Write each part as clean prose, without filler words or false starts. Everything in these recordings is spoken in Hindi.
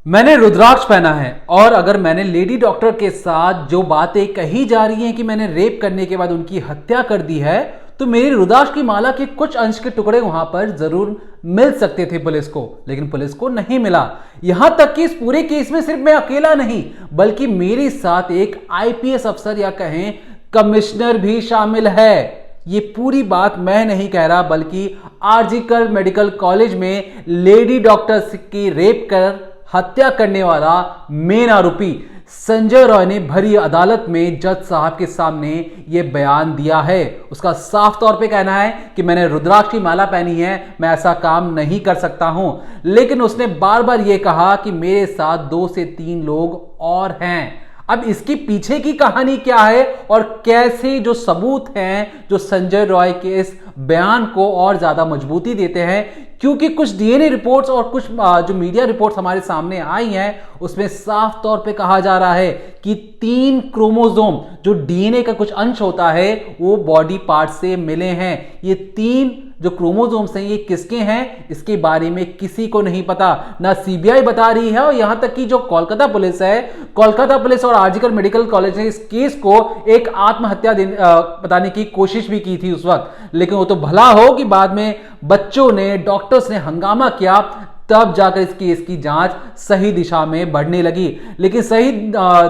मैंने रुद्राक्ष पहना है और अगर मैंने लेडी डॉक्टर के साथ जो बातें कही जा रही हैं कि मैंने रेप करने के बाद उनकी हत्या कर दी है, तो मेरी रुद्राक्ष की माला के कुछ अंश के टुकड़े वहां पर जरूर मिल सकते थे पुलिस को, लेकिन पुलिस को नहीं मिला। यहां तक कि इस पूरे केस में सिर्फ मैं अकेला नहीं बल्कि मेरे साथ एक आईपीएस अफसर या कहें कमिश्नर भी शामिल है। ये पूरी बात मैं नहीं कह रहा बल्कि आरजीकर मेडिकल कॉलेज में लेडी डॉक्टर्स की रेप कर हत्या करने वाला मेन आरोपी संजय रॉय ने भरी अदालत में जज साहब के सामने यह बयान दिया है। उसका साफ तौर पे कहना है कि मैंने रुद्राक्ष की माला पहनी है, मैं ऐसा काम नहीं कर सकता हूं। लेकिन उसने बार बार यह कहा कि मेरे साथ 2 से 3 लोग और हैं। अब इसके पीछे की कहानी क्या है और कैसे जो सबूत हैं जो संजय रॉय के इस बयान को और ज्यादा मजबूती देते हैं, क्योंकि कुछ डीएनए रिपोर्ट्स और कुछ जो मीडिया रिपोर्ट्स हमारे सामने आई हैं उसमें साफ तौर पे कहा जा रहा है कि 3 क्रोमोसोम जो डीएनए का कुछ अंश होता है वो बॉडी पार्ट से मिले हैं। ये 3 जो क्रोमोसोम्स हैं ये किसके हैं इसके बारे में किसी को नहीं पता, ना सीबीआई बता रही है और यहां तक कि जो कोलकाता पुलिस है, कोलकाता पुलिस और आरजीकर मेडिकल कॉलेज ने इस केस को एक आत्महत्या बताने की कोशिश भी की थी उस वक्त। लेकिन वो तो भला हो कि बाद में बच्चों ने, डॉक्टर्स ने हंगामा किया, तब जाकर इस केस की जांच सही दिशा में बढ़ने लगी। लेकिन सही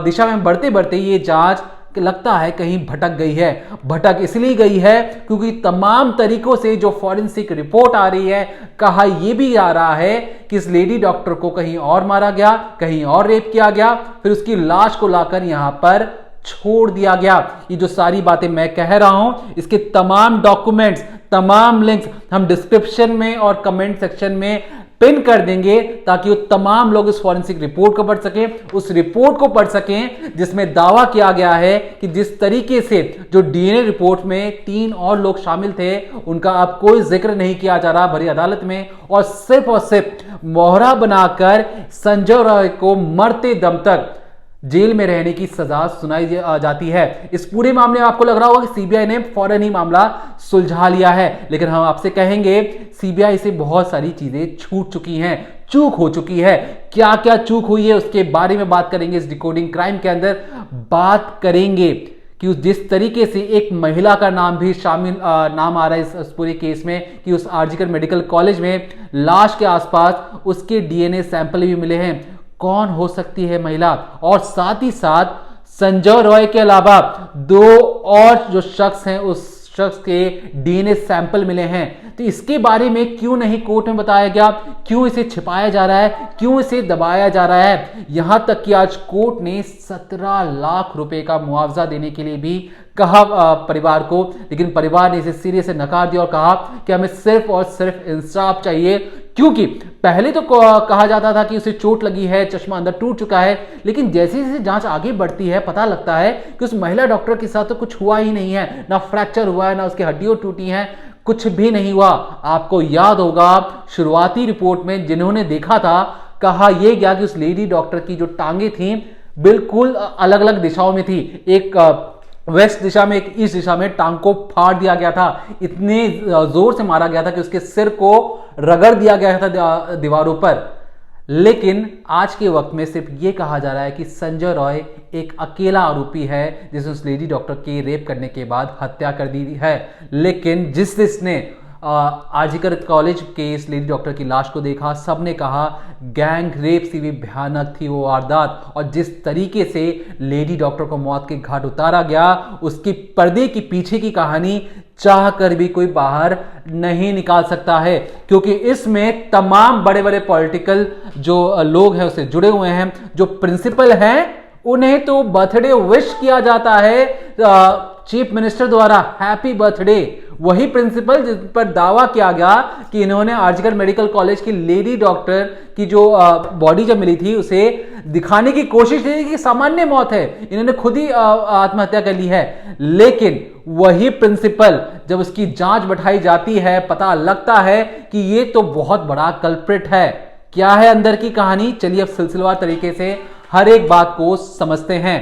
दिशा में बढ़ते बढ़ते ये जांच लगता है कहीं भटक गई है। भटक इसलिए गई है क्योंकि तमाम तरीकों से जो फॉरेंसिक रिपोर्ट आ रही है, कहा यह भी आ रहा है कि इस लेडी डॉक्टर को कहीं और मारा गया, कहीं और रेप किया गया, फिर उसकी लाश को लाकर यहां पर छोड़ दिया गया। ये जो सारी बातें मैं कह रहा हूं इसके तमाम डॉक्यूमेंट्स, तमाम लिंक्स हम डिस्क्रिप्शन में और कमेंट सेक्शन में पिन कर देंगे ताकि वो तमाम लोग इस फॉरेंसिक रिपोर्ट को पढ़ सकें, उस रिपोर्ट को पढ़ सकें जिसमें दावा किया गया है कि जिस तरीके से जो डीएनए रिपोर्ट में 3 और लोग शामिल थे उनका अब कोई जिक्र नहीं किया जा रहा भरी अदालत में, और सिर्फ मोहरा बनाकर संजय रॉय को मरते दम तक जेल में रहने की सजा सुनाई जाती है। इस पूरे मामले में आपको लग रहा होगा कि सीबीआई ने फौरन ही मामला सुलझा लिया है, लेकिन हम आपसे कहेंगे सीबीआई से बहुत सारी चीजें छूट चुकी हैं, चूक हो चुकी है। क्या क्या चूक हुई है उसके बारे में बात करेंगे, इस डिकोडिंग क्राइम के अंदर बात करेंगे कि जिस तरीके से एक महिला का नाम भी शामिल नाम आ रहा है इस पूरे केस में कि उस आरजीकर मेडिकल कॉलेज में लाश के आसपास उसके डीएनए सैंपल भी मिले हैं। कौन हो सकती है महिला? और साथ ही साथ संजय रॉय के अलावा 2 और जो शख्स हैं उस शख्स के डीएनए सैंपल मिले हैं। तो इसके बारे में क्यों नहीं कोर्ट में बताया गया, क्यों इसे छिपाया जा रहा है, क्यों इसे दबाया जा रहा है? यहां तक कि आज कोर्ट ने 17 लाख रुपए का मुआवजा देने के लिए भी कहा परिवार को, लेकिन परिवार ने इसे सिरे से नकार दिया और कहा कि हमें सिर्फ और सिर्फ इंसाफ चाहिए। क्योंकि पहले तो कहा जाता था कि उसे चोट लगी है, चश्मा अंदर टूट चुका है, लेकिन जैसे जैसे जांच आगे बढ़ती है पता लगता है कि उस महिला डॉक्टर के साथ तो कुछ हुआ ही नहीं है, ना फ्रैक्चर हुआ है, ना उसकी हड्डियां टूटी हैं, कुछ भी नहीं हुआ। आपको याद होगा शुरुआती रिपोर्ट में जिन्होंने देखा था कहा यह गया कि उस लेडी डॉक्टर की जो टांगे थी बिल्कुल अलग अलग दिशाओं में थी, एक वेस्ट दिशा में, एक ईस्ट दिशा में टांग को फाड़ दिया गया था, इतने जोर से मारा गया था कि उसके सिर को रगड़ दिया गया था दीवारों पर। लेकिन आज के वक्त में सिर्फ ये कहा जा रहा है कि संजय रॉय एक अकेला आरोपी है जिसने उस लेडी डॉक्टर की रेप करने के बाद हत्या कर दी है। लेकिन जिसने आरजीकर कॉलेज के इस लेडी डॉक्टर की लाश को देखा, सबने कहा गैंग रेप से भी भयानक थी वो वारदात, और जिस तरीके से लेडी डॉक्टर को मौत के घाट उतारा गया उसकी पर्दे की पीछे की कहानी चाह कर भी कोई बाहर नहीं निकाल सकता है, क्योंकि इसमें तमाम बड़े बड़े पॉलिटिकल जो लोग हैं उससे जुड़े हुए हैं। जो प्रिंसिपल हैं उन्हें तो बर्थडे विश किया जाता है चीफ मिनिस्टर द्वारा, हैप्पी बर्थडे। वही प्रिंसिपल जिस पर दावा किया गया कि इन्होंने आरजीकर मेडिकल कॉलेज की लेडी डॉक्टर की जो बॉडी जब मिली थी उसे दिखाने की कोशिश की कि सामान्य मौत है, इन्होंने खुद ही आत्महत्या कर ली है। लेकिन वही प्रिंसिपल जब उसकी जांच बैठाई जाती है पता लगता है कि ये तो बहुत बड़ा कल्प्रिट है। क्या है अंदर की कहानी, चलिए अब सिलसिलेवार तरीके से हर एक बात को समझते हैं।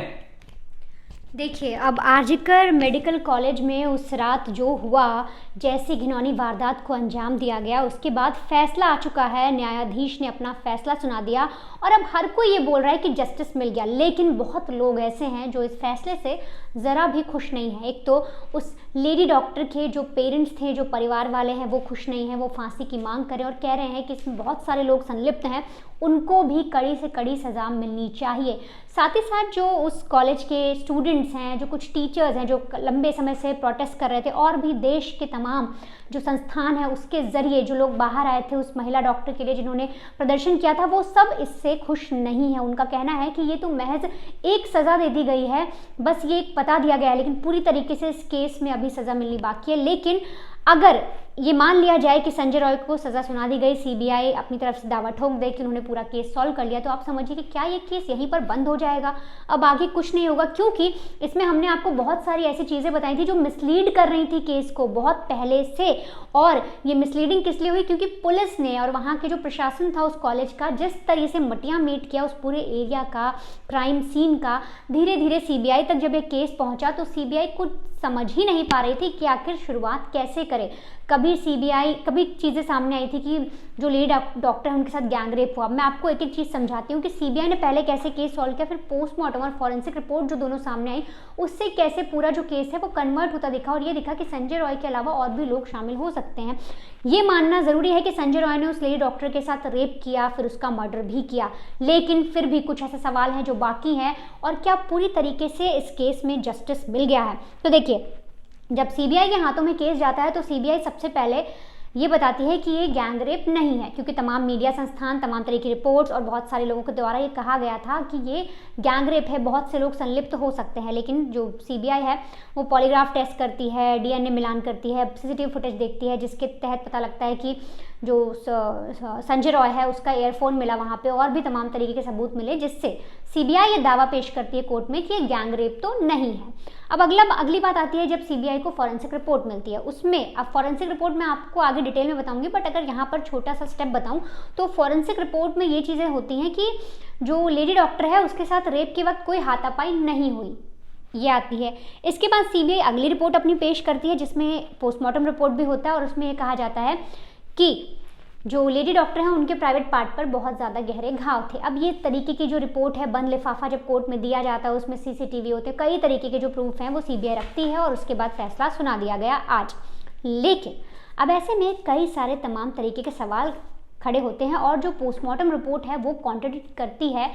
देखिए, अब आरजीकर मेडिकल कॉलेज में उस रात जो हुआ, जैसी घिनौनी वारदात को अंजाम दिया गया, उसके बाद फैसला आ चुका है, न्यायाधीश ने अपना फैसला सुना दिया और अब हर कोई ये बोल रहा है कि जस्टिस मिल गया। लेकिन बहुत लोग ऐसे हैं जो इस फैसले से ज़रा भी खुश नहीं है। एक तो उस लेडी डॉक्टर के जो पेरेंट्स थे, जो परिवार वाले हैं, वो खुश नहीं हैं, वो फांसी की मांग करें और कह रहे हैं कि इसमें बहुत सारे लोग संलिप्त हैं, उनको भी कड़ी से कड़ी सज़ा मिलनी चाहिए। साथ ही साथ जो उस कॉलेज के स्टूडेंट्स हैं, जो कुछ टीचर्स हैं, जो लंबे समय से प्रोटेस्ट कर रहे थे, और भी देश के तमाम जो संस्थान है उसके ज़रिए जो लोग बाहर आए थे उस महिला डॉक्टर के लिए जिन्होंने प्रदर्शन किया था, वो सब इससे खुश नहीं है। उनका कहना है कि ये तो महज एक सज़ा दे दी गई है, बस ये एक बता दिया गया है, लेकिन पूरी तरीके से इस केस में अभी सज़ा मिलनी बाकी है। लेकिन अगर ये मान लिया जाए कि संजय रॉय को सज़ा सुना दी गई, सीबीआई अपनी तरफ से दावा ठोक दे कि उन्होंने पूरा केस सॉल्व कर लिया, तो आप समझिए कि क्या ये केस यहीं पर बंद हो जाएगा, अब आगे कुछ नहीं होगा। क्योंकि इसमें हमने आपको बहुत सारी ऐसी चीज़ें बताई थी जो मिसलीड कर रही थी केस को बहुत पहले से। और ये मिसलीडिंग किस लिए हुई? क्योंकि पुलिस ने और वहाँ के जो प्रशासन था उस कॉलेज का, जिस तरह से मटिया मेट किया उस पूरे एरिया का, क्राइम सीन का, धीरे धीरे सीबीआई तक जब ये केस पहुँचा तो सीबीआई को समझ ही नहीं पा रही थी कि आखिर शुरुआत कैसे करे। कभी चीज़ें सामने आई थी कि जो लेडी डॉक्टर है उनके साथ गैंग रेप हुआ। मैं आपको एक एक चीज़ समझाती हूँ कि सीबीआई ने पहले कैसे केस सॉल्व किया, फिर पोस्टमार्टम और फॉरेंसिक रिपोर्ट जो दोनों सामने आई, उससे कैसे पूरा जो केस है वो कन्वर्ट होता दिखा और ये दिखा कि संजय रॉय के अलावा और भी लोग शामिल हो सकते हैं। ये मानना ज़रूरी है कि संजय रॉय ने उस लेडी डॉक्टर के साथ रेप किया, फिर उसका मर्डर भी किया, लेकिन फिर भी कुछ ऐसे सवाल हैं जो बाकी हैं और क्या पूरी तरीके से इस केस में जस्टिस मिल गया है। तो देखिए, जब सीबीआई के हाथों में केस जाता है तो सीबीआई सबसे पहले ये बताती है कि ये गैंग रेप नहीं है, क्योंकि तमाम मीडिया संस्थान, तमाम तरह की रिपोर्ट्स और बहुत सारे लोगों के द्वारा ये कहा गया था कि ये गैंग रेप है, बहुत से लोग संलिप्त हो सकते हैं। लेकिन जो सीबीआई है वो पॉलीग्राफ टेस्ट करती है, डीएनए मिलान करती है, सीसीटीवी फुटेज देखती है, जिसके तहत पता लगता है कि जो संजय रॉय है उसका एयरफोन मिला वहाँ पे, और भी तमाम तरीके के सबूत मिले, जिससे सीबीआई ये दावा पेश करती है कोर्ट में कि ये गैंग रेप तो नहीं है। अब अगली बात आती है जब सीबीआई को फॉरेंसिक रिपोर्ट मिलती है। उसमें अब फॉरेंसिक रिपोर्ट में आपको आगे डिटेल में बताऊंगी, बट अगर यहाँ पर छोटा सा स्टेप बताऊं तो फॉरेंसिक रिपोर्ट में ये चीज़ें होती हैं कि जो लेडी डॉक्टर है उसके साथ रेप के वक्त कोई हाथापाई नहीं हुई, ये आती है। इसके बाद सीबीआई अगली रिपोर्ट अपनी पेश करती है जिसमें पोस्टमार्टम रिपोर्ट भी होता है, और उसमें ये कहा जाता है कि जो लेडी डॉक्टर हैं उनके प्राइवेट पार्ट पर बहुत ज़्यादा गहरे घाव थे। अब ये तरीके की जो रिपोर्ट है, बंद लिफाफा जब कोर्ट में दिया जाता है उसमें सीसीटीवी होते हैं, कई तरीके के जो प्रूफ हैं वो सीबीआई रखती है और उसके बाद फैसला सुना दिया गया आज। लेकिन अब ऐसे में कई सारे तमाम तरीके के सवाल खड़े होते हैं और जो पोस्टमार्टम रिपोर्ट है वो कॉन्ट्रडिक्ट करती है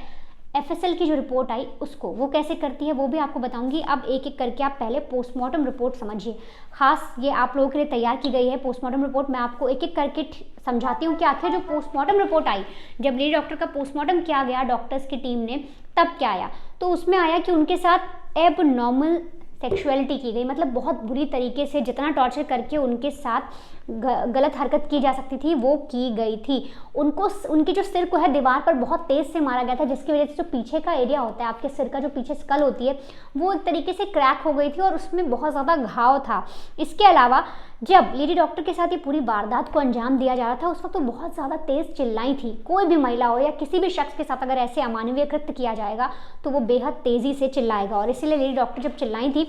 एफएसएल की जो रिपोर्ट आई उसको। वो कैसे करती है वो भी आपको बताऊंगी। अब एक एक करके आप पहले पोस्टमार्टम रिपोर्ट समझिए, खास ये आप लोगों के लिए तैयार की गई है पोस्टमार्टम रिपोर्ट। मैं आपको एक एक करके समझाती हूँ कि आखिर जो पोस्टमार्टम रिपोर्ट आई, जब लेडी डॉक्टर का पोस्टमार्टम किया गया डॉक्टर्स की टीम ने, तब क्या आया? तो उसमें आया कि उनके साथ एब नॉर्मल सेक्सुअलिटी की गई, मतलब बहुत बुरी तरीके से जितना टॉर्चर करके उनके साथ गलत हरकत की जा सकती थी वो की गई थी। उनके जो सिर को है दीवार पर बहुत तेज़ से मारा गया था, जिसकी वजह से जो पीछे का एरिया होता है आपके सिर का, जो पीछे स्कल होती है, वो एक तरीके से क्रैक हो गई थी और उसमें बहुत ज़्यादा घाव था। इसके अलावा जब लेडी डॉक्टर के साथ ये पूरी वारदात को अंजाम दिया जा रहा था उस वक्त तो बहुत ज़्यादा तेज़ चिल्लाई थी। कोई भी महिला हो या किसी भी शख्स के साथ अगर ऐसे अमानवीय कृत्य किया जाएगा तो वो बेहद तेज़ी से चिल्लाएगा, और इसीलिए लेडी डॉक्टर जब चिल्लाई थी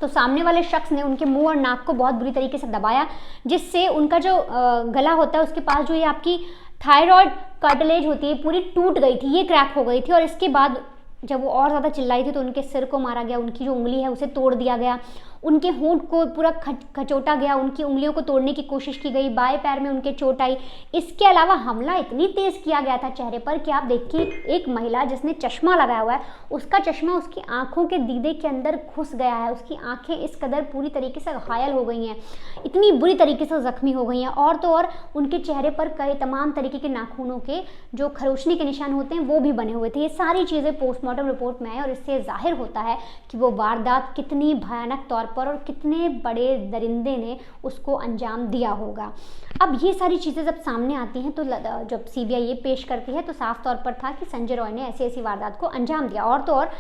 तो सामने वाले शख्स ने उनके मुंह और नाक को बहुत बुरी तरीके से दबाया, जिससे उनका जो गला होता है उसके पास जो ये आपकी थायराइड कार्टिलेज होती है पूरी टूट गई थी, ये क्रैक हो गई थी। और इसके बाद जब वो और ज़्यादा चिल्लाई थी तो उनके सिर को मारा गया, उनकी जो उंगली है उसे तोड़ दिया गया, उनके होंठ को पूरा खचोटा गया, उनकी उंगलियों को तोड़ने की कोशिश की गई, बाएं पैर में उनके चोट आई। इसके अलावा हमला इतनी तेज़ किया गया था चेहरे पर कि आप देखिए एक महिला जिसने चश्मा लगाया हुआ है उसका चश्मा उसकी आंखों के दीदे के अंदर घुस गया है, उसकी आंखें इस कदर पूरी तरीके से घायल हो गई हैं, इतनी बुरी तरीके से जख्मी हो गई हैं। और तो और उनके चेहरे पर कई तमाम तरीके के नाखूनों के जो खरोचने के निशान होते हैं वो भी बने हुए थे। ये सारी चीज़ें पोस्टमार्टम रिपोर्ट में आए और इससे जाहिर होता है कि वो वारदात कितनी भयानक तौर पर और कितने बड़े दरिंदे ने उसको अंजाम दिया होगा। अब ये सारी चीज़ें जब सामने आती हैं तो जब सीबीआई ये पेश करती है तो साफ तौर पर था कि संजय रॉय ने ऐसी ऐसी वारदात को अंजाम दिया। और तो और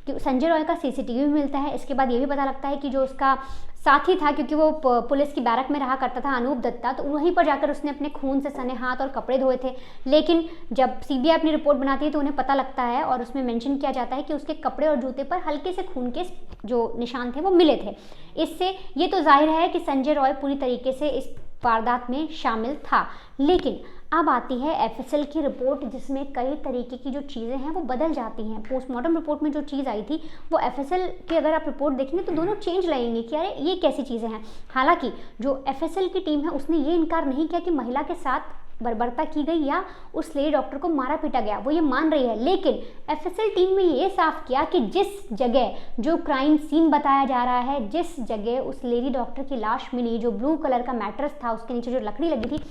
संजय रॉय का सीसीटीवी भी मिलता है। इसके बाद ये भी पता लगता है कि जो उसका साथी था, क्योंकि वो पुलिस की बैरक में रहा करता था, अनूप दत्ता, तो वहीं पर जाकर उसने अपने खून से सने हाथ और कपड़े धोए थे। लेकिन जब सीबीआई अपनी रिपोर्ट बनाती है तो उन्हें पता लगता है और उसमें मेंशन किया जाता है कि उसके कपड़े और जूते पर हल्के से खून के जो निशान थे वो मिले थे। इससे ये तो जाहिर है कि संजय रॉय पूरी तरीके से इस वारदात में शामिल था। लेकिन अब आती है एफएसएल की रिपोर्ट, जिसमें कई तरीके की जो चीज़ें हैं वो बदल जाती हैं। पोस्टमार्टम रिपोर्ट में जो चीज़ आई थी वो एफएसएल की अगर आप रिपोर्ट देखेंगे तो दोनों चेंज लगेंगी कि अरे ये कैसी चीज़ें हैं। हालांकि जो एफएसएल की टीम है उसने ये इनकार नहीं किया कि महिला के साथ बर्बरता की गई या उस लेडी डॉक्टर को मारा पीटा गया, वो ये मान रही है। लेकिन एफएसएल टीम ने ये साफ किया कि जिस जगह जो क्राइम सीन बताया जा रहा है, जिस जगह उस लेडी डॉक्टर की लाश मिली, जो ब्लू कलर का मैट्रेस था, उसके नीचे जो लकड़ी लगी थी,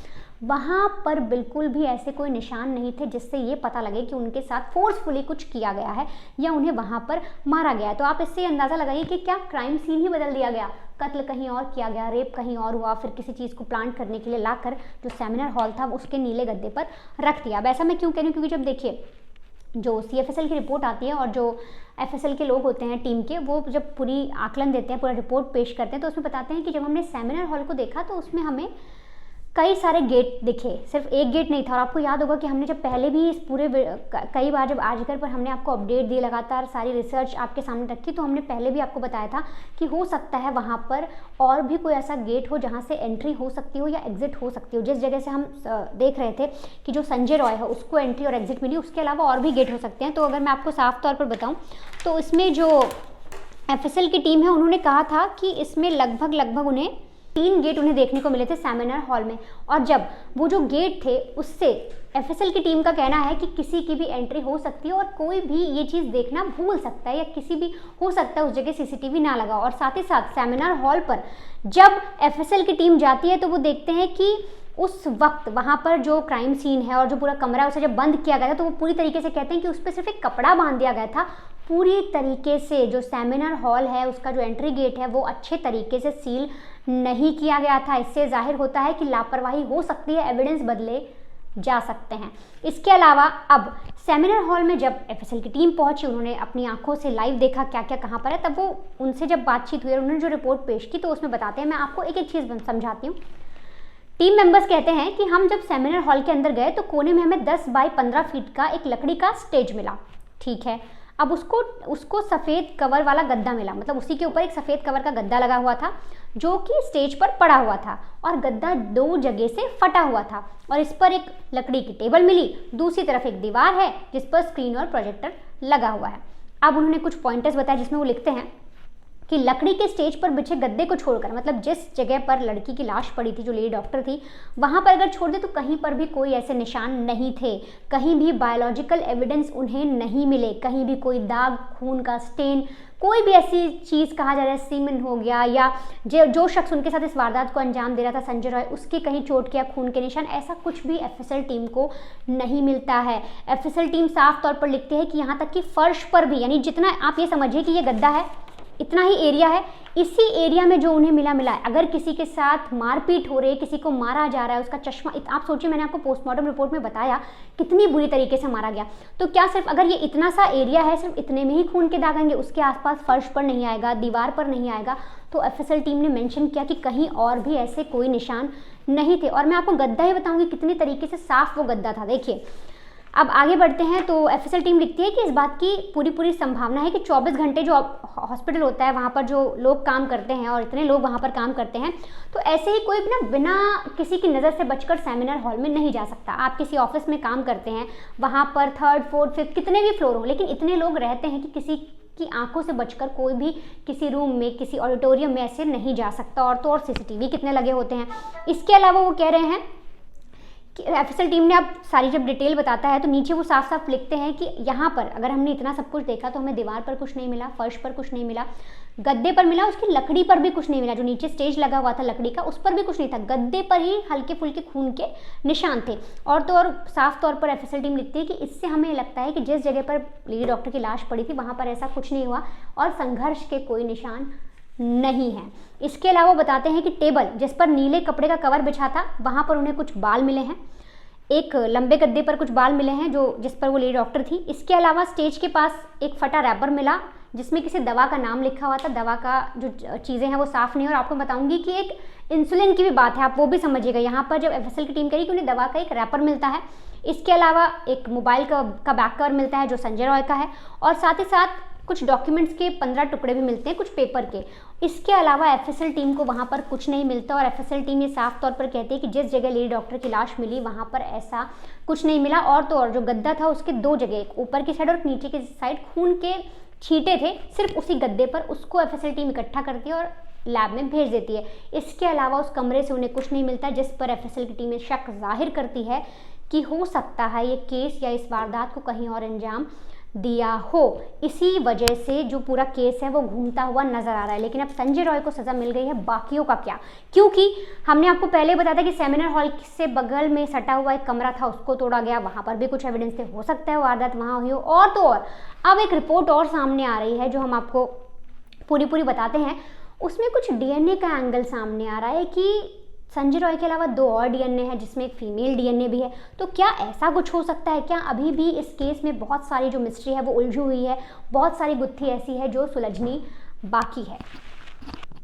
वहाँ पर बिल्कुल भी ऐसे कोई निशान नहीं थे जिससे ये पता लगे कि उनके साथ फोर्सफुली कुछ किया गया है या उन्हें वहाँ पर मारा गया है। तो आप इससे अंदाज़ा लगाइए कि क्या क्राइम सीन ही बदल दिया गया, कत्ल कहीं और किया गया, रेप कहीं और हुआ, फिर किसी चीज़ को प्लांट करने के लिए लाकर जो सेमिनार हॉल था उसके नीले गद्दे पर रख दिया। अब ऐसा मैं क्यों कह रही हूँ, क्योंकि जब देखिए जो सीएफएसएल की रिपोर्ट आती है और जो एफएसएल के लोग होते हैं टीम के, वो जब पूरी आकलन देते हैं, पूरा रिपोर्ट पेश करते हैं, तो उसमें बताते हैं कि जब हमने सेमिनार हॉल को देखा तो उसमें हमें कई सारे गेट दिखे, सिर्फ एक गेट नहीं था। और आपको याद होगा कि हमने जब पहले भी इस पूरे कई बार जब आजकल पर हमने आपको अपडेट दिए, लगातार सारी रिसर्च आपके सामने रखी, तो हमने पहले भी आपको बताया था कि हो सकता है वहाँ पर और भी कोई ऐसा गेट हो जहाँ से एंट्री हो सकती हो या एग्जिट हो सकती हो। जिस जगह से हम देख रहे थे कि जो संजय रॉय है उसको एंट्री और एग्जिट मिली, उसके अलावा और भी गेट हो सकते हैं। तो अगर मैं आपको साफ तौर पर बताऊँ तो इसमें जो एफएसएल की टीम है उन्होंने कहा था कि इसमें लगभग उन्हें 3 गेट उन्हें देखने को मिले थे सेमिनार हॉल में। और जब वो जो गेट थे उससे एफएसएल की टीम का कहना है कि किसी की भी एंट्री हो सकती है और कोई भी ये चीज़ देखना भूल सकता है या किसी भी हो सकता है उस जगह सीसीटीवी ना लगा। और साथ ही साथ सेमिनार हॉल पर जब एफएसएल की टीम जाती है तो वो देखते हैं कि उस वक्त वहाँ पर जो क्राइम सीन है और जो पूरा कमरा है उसे जब बंद किया गया था, तो वो पूरी तरीके से कहते हैं कि उस पर सिर्फ एक कपड़ा बांध दिया गया था। पूरी तरीके से जो सेमिनार हॉल है उसका जो एंट्री गेट है वो अच्छे तरीके से सील नहीं किया गया था। इससे जाहिर होता है कि लापरवाही हो सकती है, एविडेंस बदले जा सकते हैं। इसके अलावा अब सेमिनार हॉल में जब एफएसएल की टीम पहुंची, उन्होंने अपनी आंखों से लाइव देखा क्या क्या कहाँ पर है, तब वो उनसे जब बातचीत हुई और उन्होंने जो रिपोर्ट पेश की तो उसमें बताते हैं, मैं आपको एक एक चीज़ समझाती हूँ। टीम मेंबर्स कहते हैं कि हम जब सेमिनार हॉल के अंदर गए तो कोने में हमें 10 बाई 15 फीट का एक लकड़ी का स्टेज मिला, ठीक है। अब उसको सफ़ेद कवर वाला गद्दा मिला, मतलब उसी के ऊपर एक सफ़ेद कवर का गद्दा लगा हुआ था जो कि स्टेज पर पड़ा हुआ था और गद्दा 2 जगह से फटा हुआ था और इस पर एक लकड़ी की टेबल मिली, दूसरी तरफ एक दीवार है जिस पर स्क्रीन और प्रोजेक्टर लगा हुआ है। अब उन्होंने कुछ पॉइंटर्स बताए जिसमें वो लिखते हैं कि लकड़ी के स्टेज पर बिछे गद्दे को छोड़कर, मतलब जिस जगह पर लड़की की लाश पड़ी थी, जो लेडी डॉक्टर थी, वहाँ पर अगर छोड़ दे तो कहीं पर भी कोई ऐसे निशान नहीं थे, कहीं भी बायोलॉजिकल एविडेंस उन्हें नहीं मिले, कहीं भी कोई दाग, खून का स्टेन, कोई भी ऐसी चीज़ कहा जा रहा है सीमेन हो गया या जो शख्स उनके साथ इस वारदात को अंजाम दे रहा था संजय रॉय, उसके कहीं चोट के या खून के निशान, ऐसा कुछ भी एफएसएल टीम को नहीं मिलता है। एफएसएल टीम साफ तौर पर लिखती है कि यहाँ तक कि फर्श पर भी, यानी जितना आप ये समझिए कि ये गद्दा है, इतना ही एरिया है, इसी एरिया में जो उन्हें मिला है, अगर किसी के साथ मारपीट हो रही है, किसी को मारा जा रहा है, उसका चश्मा, आप सोचिए, मैंने आपको पोस्टमार्टम रिपोर्ट में बताया कितनी बुरी तरीके से मारा गया, तो क्या सिर्फ अगर ये इतना सा एरिया है, सिर्फ इतने में ही खून के दाग आएंगे, उसके आसपास फर्श पर नहीं आएगा, दीवार पर नहीं आएगा? तो एफएसएल टीम ने मेंशन किया कि कहीं और भी ऐसे कोई निशान नहीं थे। और मैं आपको गद्दा ही बताऊंगी कितनी तरीके से साफ वो गद्दा था। देखिए, अब आगे बढ़ते हैं तो एफएसएल टीम लिखती है कि इस बात की पूरी संभावना है कि 24 घंटे जो हॉस्पिटल होता है, वहाँ पर जो लोग काम करते हैं और इतने लोग वहाँ पर काम करते हैं, तो ऐसे ही कोई भी बिना किसी की नज़र से बचकर सेमिनार हॉल में नहीं जा सकता। आप किसी ऑफिस में काम करते हैं, वहाँ पर 3rd 4th 5th कितने भी फ्लोर हों, लेकिन इतने लोग रहते हैं कि किसी की आंखों से बचकर कोई भी किसी रूम में, किसी ऑडिटोरियम में ऐसे नहीं जा सकता। और तो और सीसीटीवी कितने लगे होते हैं। इसके अलावा वो कह रहे हैं, एफएसएल टीम ने अब सारी जब डिटेल बताता है तो नीचे वो साफ साफ लिखते हैं कि यहाँ पर अगर हमने इतना सब कुछ देखा तो हमें दीवार पर कुछ नहीं मिला, फर्श पर कुछ नहीं मिला, गद्दे पर मिला, उसकी लकड़ी पर भी कुछ नहीं मिला, जो नीचे स्टेज लगा हुआ था लकड़ी का उस पर भी कुछ नहीं था, गद्दे पर ही हल्के फुल्के खून के निशान थे। और तो और साफ तौर पर एफएसएल टीम लिखती है कि इससे हमें लगता है कि जिस जगह पर लेडी डॉक्टर की लाश पड़ी थी वहाँ पर ऐसा कुछ नहीं हुआ और संघर्ष के कोई निशान नहीं है। इसके अलावा बताते हैं कि टेबल जिस पर नीले कपड़े का कवर बिछा था वहाँ पर उन्हें कुछ बाल मिले हैं, एक लंबे गद्दे पर कुछ बाल मिले हैं जो जिस पर वो लेडी डॉक्टर थी। इसके अलावा स्टेज के पास एक फटा रैपर मिला जिसमें किसी दवा का नाम लिखा हुआ था, दवा का जो चीज़ें हैं वो साफ़ नहीं है। और आपको बताऊंगी कि एक इंसुलिन की भी बात है, आप वो भी समझिएगा। यहाँ पर जब एफएसएल की टीम करी कि उन्हें दवा का एक रैपर मिलता है, इसके अलावा एक मोबाइल का बैक कवर मिलता है जो संजय रॉय का है, और साथ ही साथ कुछ डॉक्यूमेंट्स के 15 टुकड़े भी मिलते हैं, कुछ पेपर के। इसके अलावा एफएसएल टीम को वहाँ पर कुछ नहीं मिलता, और एफएसएल टीम ये साफ तौर पर कहती है कि जिस जगह लेडी डॉक्टर की लाश मिली वहाँ पर ऐसा कुछ नहीं मिला। और तो और जो गद्दा था उसके 2 जगह, एक ऊपर की साइड और नीचे की साइड, खून के छींटे थे सिर्फ उसी गद्दे पर। उसको एफएसएल टीम इकट्ठा करती है और लैब में भेज देती है। इसके अलावा उस कमरे से उन्हें कुछ नहीं मिलता, जिस पर एफएसएल की टीम शक जाहिर करती है कि हो सकता है ये केस या इस वारदात को कहीं और अंजाम दिया हो। इसी वजह से जो पूरा केस है वो घूमता हुआ नजर आ रहा है। लेकिन अब संजय रॉय को सजा मिल गई है, बाकियों का क्या? क्योंकि हमने आपको पहले बताया था कि सेमिनार हॉल से बगल में सटा हुआ एक कमरा था, उसको तोड़ा गया, वहां पर भी कुछ एविडेंस थे, हो सकता है वारदात वहां हुई हो। और तो और अब एक रिपोर्ट और सामने आ रही है जो हम आपको पूरी बताते हैं। उसमें कुछ डीएनए का एंगल सामने आ रहा है कि संजय रॉय के अलावा 2 और डीएनए है, जिसमें एक फीमेल डीएनए भी है। तो क्या ऐसा कुछ हो सकता है क्या? अभी भी इस केस में बहुत सारी जो मिस्ट्री है वो उलझी हुई है, बहुत सारी गुत्थी ऐसी है जो सुलझनी बाकी है।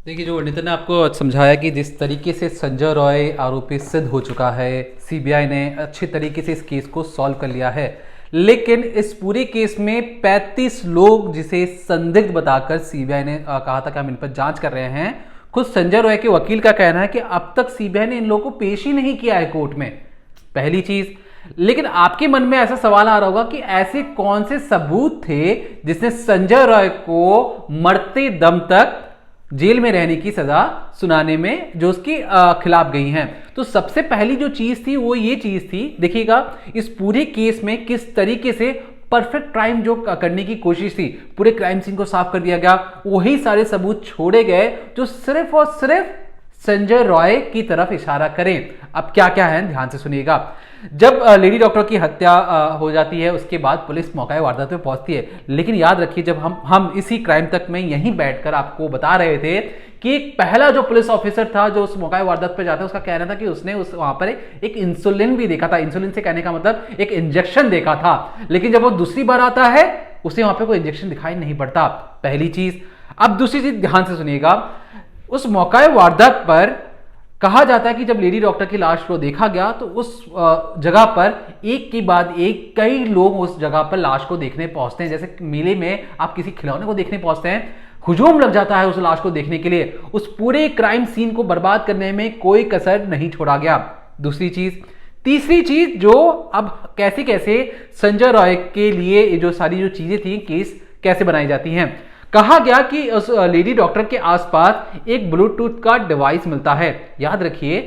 देखिए, जो नितिन ने आपको समझाया कि जिस तरीके से संजय रॉय आरोपी सिद्ध हो चुका है, सीबीआई ने अच्छे तरीके से इस केस को सॉल्व कर लिया है, लेकिन इस पूरे केस में 35 लोग जिसे संदिग्ध बताकर सीबीआई ने कहा था कि हम इन पर जांच कर रहे हैं। खुद संजय रॉय के वकील का कहना है कि अब तक सीबीआई ने इन लोगों को पेश ही नहीं किया है कोर्ट में, पहली चीज। लेकिन आपके मन में ऐसा सवाल आ रहा होगा कि ऐसे कौन से सबूत थे जिसने संजय रॉय को मरते दम तक जेल में रहने की सजा सुनाने में जो उसके खिलाफ गई हैं। तो सबसे पहली जो चीज थी वो ये चीज थी, देखिएगा इस पूरे केस में किस तरीके से परफेक्ट क्राइम जो करने की कोशिश थी, पूरे क्राइम सीन को साफ कर दिया गया, वही सारे सबूत छोड़े गए जो सिर्फ और सिर्फ संजय रॉय की तरफ इशारा करें। अब क्या क्या है ध्यान से सुनिएगा। जब लेडी डॉक्टर की हत्या हो जाती है उसके बाद पुलिस मौका वारदात पे पहुंचती है, लेकिन याद रखिए जब हम इसी क्राइम तक में यहीं बैठकर आपको बता रहे थे कि एक पहला जो पुलिस ऑफिसर था जो उस मौका वारदात पे जाता है, उसका कहना था कि उसने वहां पर एक इंसुलिन भी देखा था। इंसुलिन से कहने का मतलब एक इंजेक्शन देखा था, लेकिन जब वो दूसरी बार आता है उसे वहां पर कोई इंजेक्शन दिखाई नहीं पड़ता, पहली चीज। अब दूसरी चीज ध्यान से सुनिएगा, उस मौका वारदात पर कहा जाता है कि जब लेडी डॉक्टर की लाश को देखा गया तो उस जगह पर एक के बाद एक कई लोग उस जगह पर लाश को देखने पहुंचते हैं। जैसे मेले में आप किसी खिलौने को देखने पहुंचते हैं, हुजूम लग जाता है उस लाश को देखने के लिए। उस पूरे क्राइम सीन को बर्बाद करने में कोई कसर नहीं छोड़ा गया, दूसरी चीज। तीसरी चीज, जो अब कैसे कैसे संजय रॉय के लिए जो सारी जो चीजें थी, केस कैसे बनाई जाती हैं। कहा गया कि उस लेडी डॉक्टर के आसपास एक ब्लूटूथ का डिवाइस मिलता है। याद रखिए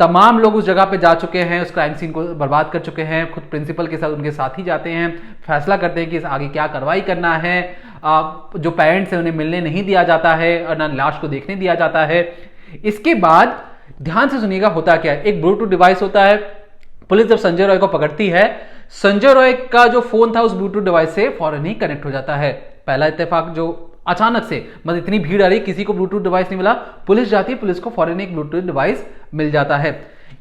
तमाम लोग उस जगह पे जा चुके हैं, उस क्राइम सीन को बर्बाद कर चुके हैं, खुद प्रिंसिपल के साथ उनके साथ ही जाते हैं, फैसला करते हैं कि आगे क्या कार्रवाई करना है। जो पेरेंट्स हैं उन्हें मिलने नहीं दिया जाता है और ना लाश को देखने दिया जाता है। इसके बाद ध्यान से सुनिएगा होता क्या है, एक ब्लूटूथ डिवाइस होता है। पुलिस जब संजय रॉय को पकड़ती है, संजय रॉय का जो फोन था उस ब्लूटूथ डिवाइस से फौरन ही कनेक्ट हो जाता है। पहला इत्तेफाक जो अचानक से, मतलब इतनी भीड़ आ रही, किसी को ब्लूटूथ डिवाइस नहीं मिला, पुलिस जाती है, पुलिस को फौरन एक ब्लूटूथ डिवाइस मिल जाता है।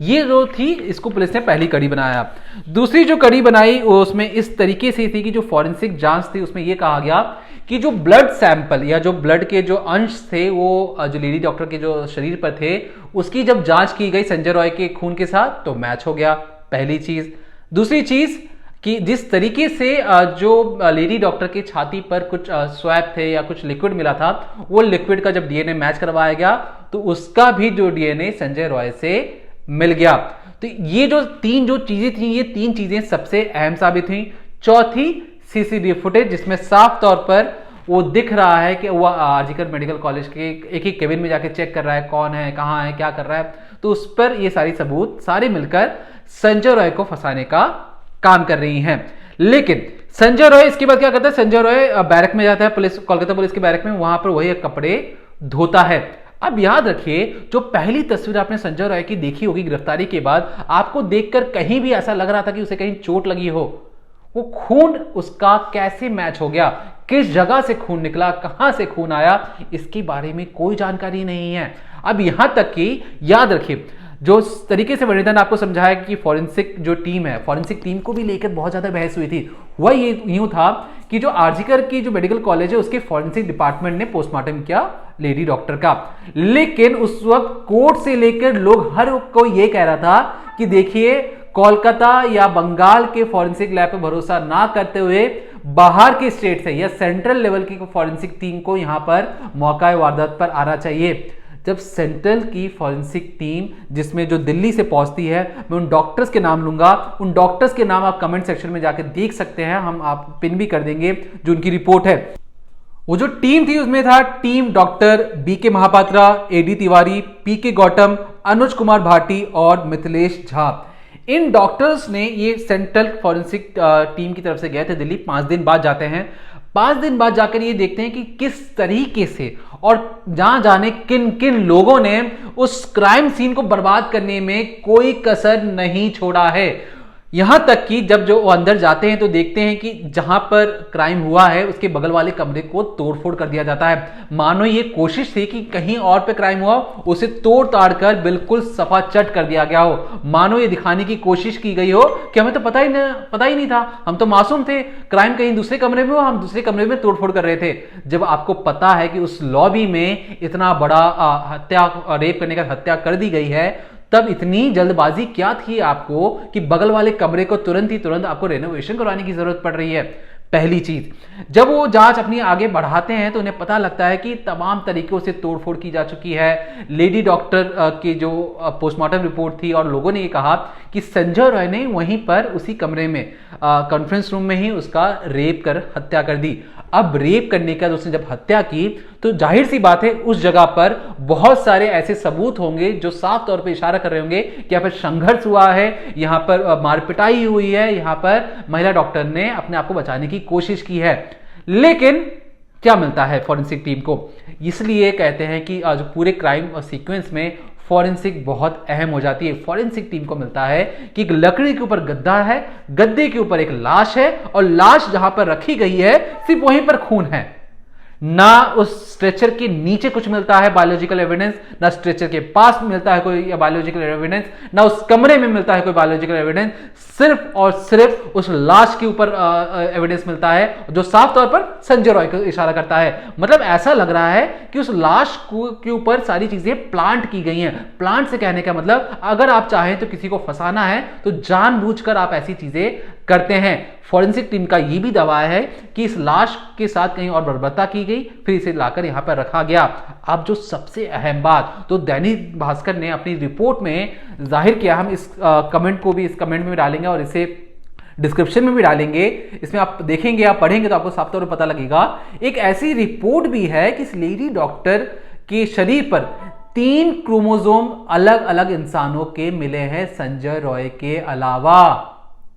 ये जो थी, इसको पुलिस ने पहली कड़ी बनाया। दूसरी जो कड़ी बनाई उसमें इस तरीके से थी कि जो फॉरेंसिक जांच थी उसमें यह कहा गया कि जो ब्लड सैंपल या जो ब्लड के जो अंश थे वो जो लेडी डॉक्टर के जो शरीर पर थे उसकी जब जांच की गई संजय रॉय के खून के साथ तो मैच हो गया, पहली चीज। दूसरी चीज कि जिस तरीके से जो लेडी डॉक्टर की छाती पर कुछ स्वैप थे या कुछ लिक्विड मिला था, वो लिक्विड का जब डीएनए मैच करवाया गया तो उसका भी जो डीएनए संजय रॉय से मिल गया। तो ये जो तीन चीजें थी, ये तीन चीजें सबसे अहम साबित हुई। चौथी सीसीटीवी फुटेज, जिसमें साफ तौर पर वो दिख रहा है कि वो आरजीकर मेडिकल कॉलेज के एक ही केबिन में जाके चेक कर रहा है कौन है, कहां है, क्या कर रहा है। तो उस पर ये सारी सबूत सारे मिलकर संजय रॉय को फंसाने का काम कर रही हैं। लेकिन संजय रॉय इसके बाद क्या करता है, संजय रॉय बैरक में जाता है, पुलिस कोलकाता पुलिस के बैरक में, वहां पर वही कपड़े धोता है। अब याद रखिए जो पहली तस्वीर आपने संजय रॉय की देखी होगी गिरफ्तारी के बाद, आपको देखकर कहीं भी ऐसा लग रहा था कि उसे कहीं चोट लगी हो। वो खून उसका कैसे मैच हो गया, किस जगह से खून निकला, कहां से खून आया, इसके बारे में कोई जानकारी नहीं है। अब यहां तक कि याद रखिए जो तरीके से वनिता ने आपको समझाया कि फॉरेंसिक जो टीम है, फॉरेंसिक टीम को भी लेकर बहुत ज्यादा बहस हुई थी। वह ये यूं था कि जो आरजीकर की जो मेडिकल कॉलेज है उसके फॉरेंसिक डिपार्टमेंट ने पोस्टमार्टम किया लेडी डॉक्टर का। लेकिन उस वक्त कोर्ट से लेकर लोग हर कोई ये कह रहा था कि देखिए, कोलकाता या बंगाल के फॉरेंसिक लैब पर भरोसा ना करते हुए बाहर के स्टेट से या सेंट्रल लेवल की फॉरेंसिक टीम को यहां पर मौका वारदात पर आना चाहिए। जब सेंट्रल की फॉरेंसिक टीम जिसमें जो दिल्ली से पहुंचती है, मैं उन डॉक्टर्स के नाम लूंगा, उन डॉक्टर्स के नाम आप कमेंट सेक्शन में जाकर देख सकते हैं, हम आप पिन भी कर देंगे जो उनकी रिपोर्ट है। वो जो टीम थी उसमें था team doctor BK Mahapatra, AD Tiwari, PK Gautam, Anuj Kumar Bhati और मिथिलेश झा। इन डॉक्टर्स ने ये सेंट्रल फॉरेंसिक टीम की तरफ से गए थे दिल्ली। 5 दिन बाद जाते हैं। 5 दिन बाद जाकर ये देखते हैं कि किस तरीके से और जहां जाने किन किन लोगों ने उस क्राइम सीन को बर्बाद करने में कोई कसर नहीं छोड़ा है। यहां तक कि जब जो वो अंदर जाते हैं तो देखते हैं कि जहां पर क्राइम हुआ है उसके बगल वाले कमरे को तोड़फोड़ कर दिया जाता है। मानो ये कोशिश थी कि कहीं और पे क्राइम हुआ, उसे तोड़ ताड़ कर बिल्कुल सफा चट कर दिया गया हो। मानो ये दिखाने की कोशिश की गई हो कि हमें तो पता ही नहीं था, हम तो मासूम थे, क्राइम कहीं दूसरे कमरे में हो, हम दूसरे कमरे में तोड़फोड़ कर रहे थे। जब आपको पता है कि उस लॉबी में इतना बड़ा रेप करने का हत्या कर दी गई है, तब इतनी जल्दबाजी क्या थी आपको कि बगल वाले कमरे को तुरंत आपको रेनोवेशन करवाने की जरूरत पड़ रही है। पहली चीज, जब वो जांच अपनी आगे बढ़ाते हैं तो उन्हें पता लगता है कि तमाम तरीकों से तोड़फोड़ की जा चुकी है। लेडी डॉक्टर की जो पोस्टमार्टम रिपोर्ट थी और लोगों ने ये कहा कि संजय रॉय ने वहीं पर उसी कमरे में कॉन्फ्रेंस रूम में ही उसका रेप कर हत्या कर दी। अब रेप करने का उसने जब हत्या की तो जाहिर सी बात है उस जगह पर बहुत सारे ऐसे सबूत होंगे जो साफ तौर पे इशारा कर रहे होंगे कि यहाँ पर संघर्ष हुआ है, यहाँ पर मारपिटाई हुई है, यहाँ पर महिला डॉक्टर ने अपने आप को बचाने की कोशिश की है। लेकिन क्या मिलता है फॉरेंसिक टीम को? इसलिए कहते हैं कि जो पूरे क्राइम सीक्वेंस में फॉरेंसिक बहुत अहम हो जाती है। फॉरेंसिक टीम को मिलता है कि एक लकड़ी के ऊपर गद्दा है, गद्दे के ऊपर एक लाश है और लाश जहां पर रखी गई है सिर्फ वहीं पर खून है। ना उस स्ट्रेचर के नीचे कुछ मिलता है बायोलॉजिकल एविडेंस, ना स्ट्रेचर के पास मिलता है कोई बायोलॉजिकल एविडेंस, ना उस कमरे में मिलता है कोई बायोलॉजिकल एविडेंस। सिर्फ और सिर्फ उस लाश के ऊपर एविडेंस मिलता है जो साफ तौर पर संजय रॉय को इशारा करता है। मतलब ऐसा लग रहा है कि उस लाश के ऊपर सारी चीजें प्लांट की गई हैं। प्लांट से कहने का मतलब अगर आप चाहें तो किसी को फंसाना है तो जानबूझकर आप ऐसी चीजें करते हैं। फॉरेंसिक टीम का यह भी दावा है कि इस लाश के साथ कहीं और बर्बरता की गई, फिर इसे लाकर यहां पर रखा गया। अब जो सबसे अहम बात तो दैनिक भास्कर ने अपनी रिपोर्ट में जाहिर किया, हम इस कमेंट को भी इस कमेंट में डालेंगे और इसे डिस्क्रिप्शन में भी डालेंगे। इसमें आप देखेंगे, आप पढ़ेंगे तो आपको साफ तौर पर पता लगेगा। एक ऐसी रिपोर्ट भी है कि इस लेडी डॉक्टर के शरीर पर 3 क्रोमोसोम अलग अलग इंसानों के मिले हैं संजय रॉय के अलावा।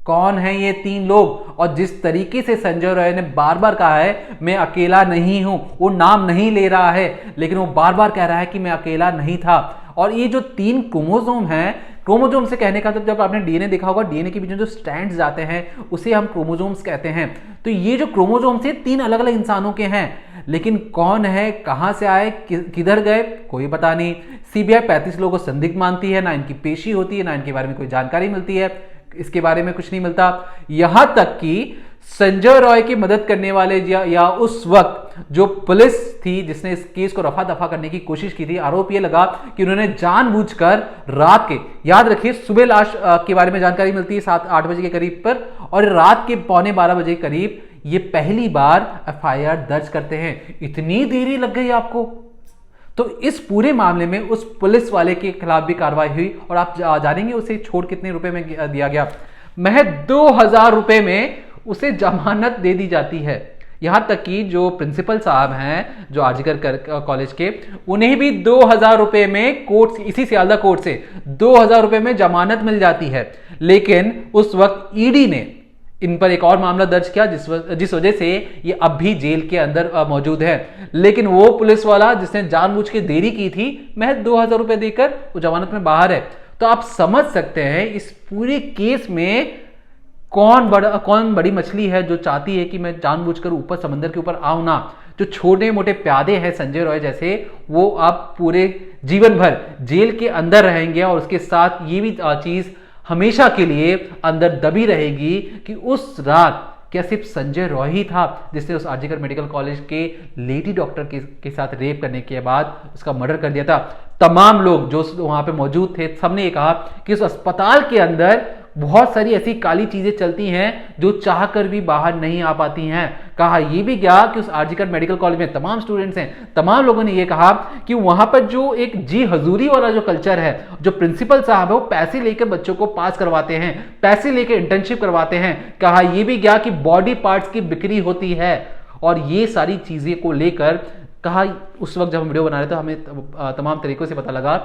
कौन है ये 3 लोग? और जिस तरीके से संजय रॉय ने बार बार कहा है मैं अकेला नहीं हूं, वो नाम नहीं ले रहा है लेकिन वो बार बार कह रहा है कि मैं अकेला नहीं था। और ये जो 3 क्रोमोसोम हैं, क्रोमोसोम से कहने का तो जब आपने डीएनए देखा होगा, डीएनए के बीच में जो स्ट्रैंड्स जाते हैं उसे हम क्रोमोसोम्स कहते हैं। तो ये जो क्रोमोसोम्स हैं 3 अलग अलग इंसानों के हैं, लेकिन कौन है, कहां से आए, किधर गए, कोई पता नहीं। सीबीआई 35 लोगों को संदिग्ध मानती है, ना इनकी पेशी होती है, ना इनके बारे में कोई जानकारी मिलती है, इसके बारे में कुछ नहीं मिलता। यहां तक कि संजय रॉय की मदद करने वाले या उस वक्त जो पुलिस थी जिसने इस केस को रफा दफा करने की कोशिश की थी, आरोप यह लगा कि उन्होंने जानबूझकर रात के, याद रखिए सुबह लाश के बारे में जानकारी मिलती है 7-8 बजे के करीब पर, और रात के 11:15 बजे के करीब ये पहली बार एफआईआर दर्ज करते हैं। इतनी देरी लग गई आपको? तो इस पूरे मामले में उस पुलिस वाले के खिलाफ भी कार्रवाई हुई और आप जानेंगे उसे छोड़ कितने रुपए में दिया गया। महज 2000 रुपए में उसे जमानत दे दी जाती है। यहां तक कि जो प्रिंसिपल साहब हैं जो आरजीकर कॉलेज के, उन्हें भी 2000 रुपए में कोर्ट, इसी सियालदा कोर्ट से 2000 रुपए में जमानत मिल जाती है। लेकिन उस वक्त ईडी ने इन पर एक और मामला दर्ज किया जिस वजह से ये अब भी जेल के अंदर मौजूद है। लेकिन वो पुलिस वाला जिसने जानबूझ के देरी की थी, महज 2000 रुपए देकर वो जमानत में बाहर है। तो आप समझ सकते हैं इस पूरे केस में कौन बड़ी मछली है जो चाहती है कि मैं जानबूझकर ऊपर समंदर के ऊपर आऊं ना। जो छोटे मोटे प्यादे हैं संजय रॉय जैसे, वो अब पूरे जीवन भर जेल के अंदर रहेंगे और उसके साथ ये भी चीज हमेशा के लिए अंदर दबी रहेगी कि उस रात क्या सिर्फ संजय रॉय ही था जिसने उस आरजीकर मेडिकल कॉलेज के लेडी डॉक्टर के साथ रेप करने के बाद उसका मर्डर कर दिया था? तमाम लोग जो वहां पे मौजूद थे सबने ये कहा कि उस अस्पताल के अंदर बहुत सारी ऐसी काली चीजें चलती हैं जो चाहकर भी बाहर नहीं आ पाती हैं। कहा यह भी गया कि उस आरजीकर मेडिकल कॉलेज में तमाम स्टूडेंट्स हैं, तमाम लोगों ने यह कहा कि वहां पर जो एक जी हजूरी वाला जो कल्चर है, जो प्रिंसिपल साहब है वो पैसे लेकर बच्चों को पास करवाते हैं, पैसे लेकर इंटर्नशिप करवाते हैं। कहा यह भी गया कि बॉडी पार्ट्स की बिक्री होती है और ये सारी चीजें को लेकर कहा उस वक्त जब हम वीडियो बना रहे थे हमें तमाम तरीकों से पता लगा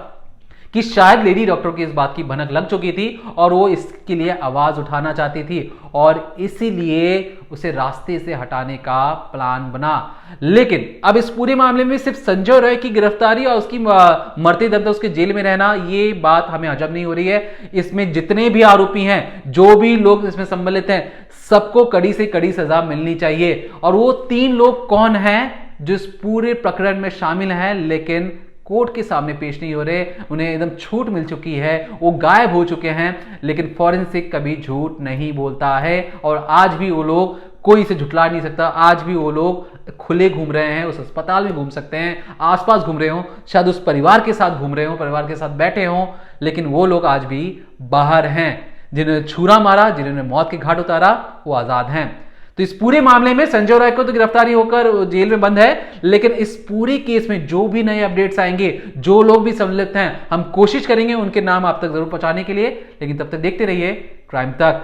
कि शायद लेडी डॉक्टर की इस बात की भनक लग चुकी थी और वो इसके लिए आवाज उठाना चाहती थी और इसीलिए उसे रास्ते से हटाने का प्लान बना। लेकिन अब इस पूरे मामले में सिर्फ संजय रॉय की गिरफ्तारी और उसकी मरते दम तक उसके जेल में रहना ये बात हमें हजम नहीं हो रही है। इसमें जितने भी आरोपी हैं, जो भी लोग इसमें सम्मिलित हैं, सबको कड़ी से कड़ी सजा मिलनी चाहिए। और वो 3 लोग कौन हैं जो इस पूरे प्रकरण में शामिल हैं लेकिन कोर्ट के सामने पेश नहीं हो रहे, उन्हें एकदम छूट मिल चुकी है, वो गायब हो चुके हैं, लेकिन फॉरेंसिक कभी झूठ नहीं बोलता है और आज भी वो लोग कोई इसे झुठला नहीं सकता। आज भी वो लोग खुले घूम रहे हैं, उस अस्पताल में घूम सकते हैं, आसपास घूम रहे हो, शायद उस परिवार के साथ घूम रहे हो, परिवार के साथ बैठे हो, लेकिन वो लोग आज भी बाहर हैं। जिन्होंने छुरा मारा, जिन्होंने मौत के घाट उतारा, वो आजाद हैं। तो इस पूरे मामले में संजय रॉय को तो गिरफ्तारी होकर जेल में बंद है, लेकिन इस पूरे केस में जो भी नए अपडेट्स आएंगे, जो लोग भी सम्मिलित हैं, हम कोशिश करेंगे उनके नाम आप तक जरूर पहुंचाने के लिए। लेकिन तब तक देखते रहिए क्राइम तक।